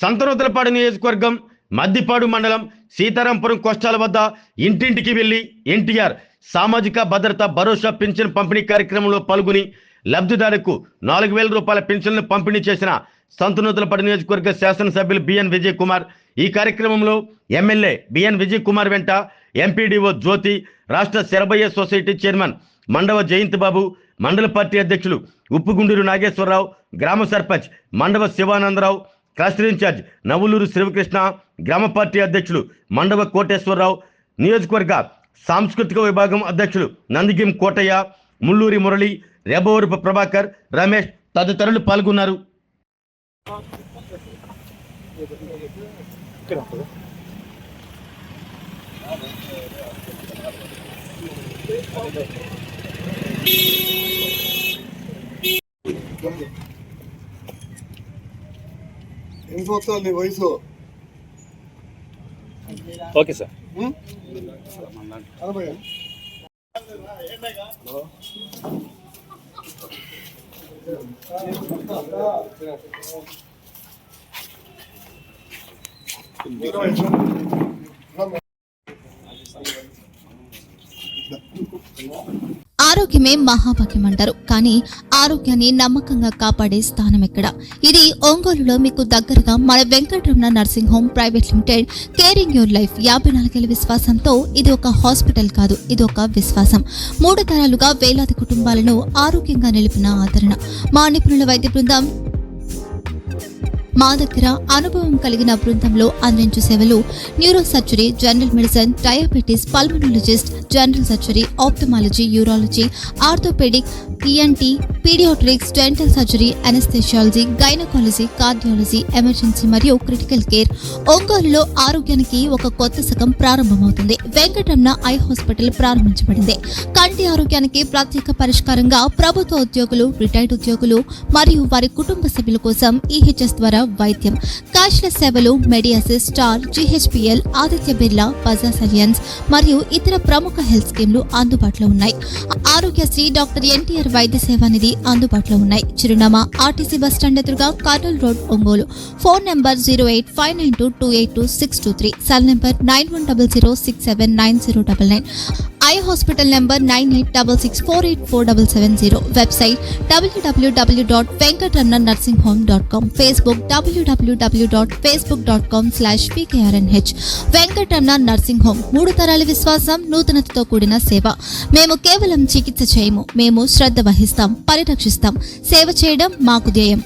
సంతనూతలపాడు నియోజకవర్గం మద్దిపాడు మండలం సీతారాంపురం కోస్టాల వద్ద ఇంటింటికి వెళ్లి ఎన్టీఆర్ సామాజిక భద్రత భరోసా పింఛన్ పంపిణీ కార్యక్రమంలో పాల్గొని లబ్ధిదారులకు 4,000 రూపాయల పింఛన్లు పంపిణీ చేసిన సంతనూతలపాడు నియోజకవర్గ శాసనసభ్యులు బిఎన్ విజయ్ కుమార్. ఈ కార్యక్రమంలో ఎమ్మెల్యే బిఎన్ విజయ్ కుమార్ వెంట ఎంపీడీఓ జ్యోతి, రాష్ట్ర శరభయ్య సొసైటీ చైర్మన్ మండవ జయంత్ బాబు, మండల పార్టీ అధ్యక్షులు ఉప్పుగుండూరు నాగేశ్వరరావు, గ్రామ సర్పంచ్ మండవ శివానందరావు, క్లస్టర్ ఇన్ఛార్జ్ నవులూరు శ్రీకృష్ణ, గ్రామ పార్టీ అధ్యక్షులు మండవ కోటేశ్వరరావు, నియోజకవర్గ సాంస్కృతిక విభాగం అధ్యక్షులు నందిగిం కోటయ్య, ముల్లూరి మురళి, రెబోరుపు ప్రభాకర్, రమేష్ తదితరులు పాల్గొన్నారు. ఎన్ని సంవత్సరాలు నీ వయసు? Okay sir. 40. ఆరోగ్యమే మహాభాగ్యం అంటారు. కానీ ఆరోగ్యాన్ని నమ్మకంగా కాపాడే స్థానం ఎక్కడ? ఇది ఒంగోలులో మీకు దగ్గరగా మన Venkataramana nursing home private limited. Caring your life 54 ఏళ్ల విశ్వాసంతో ఇది ఒక హాస్పిటల్ కాదు, ఇది ఒక విశ్వాసం. 3 తరాలుగా వేలాది కుటుంబాలను ఆరోగ్యంగా నిలిపిన ఆదరణ. మా నిపుణుల వైద్య బృందం మా దగ్గర అనుభవం కలిగిన బృందంలో అందించే సేవలు neuro surgery, general medicine, diabetes, pulmonologist, general surgery, ophthalmology, urology, orthopaedic, ENT, paediatrics, dental surgery, anaesthesiology, gynaecology, cardiology, emergency మరియు క్రిటికల్ కేర్. ఒంగోలులో ఆరోగ్యానికి ఒక కొత్త శకం ప్రారంభమవుతుంది. వెంకటరమణ ఐ హాస్పిటల్ ప్రారంభించబడింది. కంటి ఆరోగ్యానికి ప్రత్యేక పరిష్కారంగా ప్రభుత్వ ఉద్యోగులు, రిటైర్డ్ ఉద్యోగులు మరియు వారి కుటుంబ సభ్యుల కోసం ఈహెచ్ఎస్ ద్వారా వైద్యం, క్యాష్లెస్ సేవలు, మెడియాసిస్, స్టార్, జీహెచ్పీఎల్, ఆదిత్య బిర్లా, బజాజ్ అలియన్స్ మరియు ఇతర ప్రముఖ హెల్త్ స్కీమ్లు అందుబాటులో ఉన్నాయి. ఆరోగ్యశ్రీ, డాక్టర్ ఎన్టీఆర్ వైద్య సేవా నిధి అందుబాటులో ఉన్నాయి. చిరునామా ఆర్టీసీ బస్టాండ్ ఎదురుగా, Kurnool road, Ongole. Phone number 08592282623, cell number 9100679099. Eye hospital number 9866484770. Website www.venkatramanarsinghome.com. Facebook www.facebook.com/pkrnh. Venkataramana nursing home, 3 తరాల విశ్వాసం, నూతనతతో కూడిన సేవ. మేము కేవలం చికిత్స చేయము, మేము శ్రద్ధ వహిస్తాం, పరిరక్షిస్తాం. సేవ చేయడం మాకు ధ్యేయం.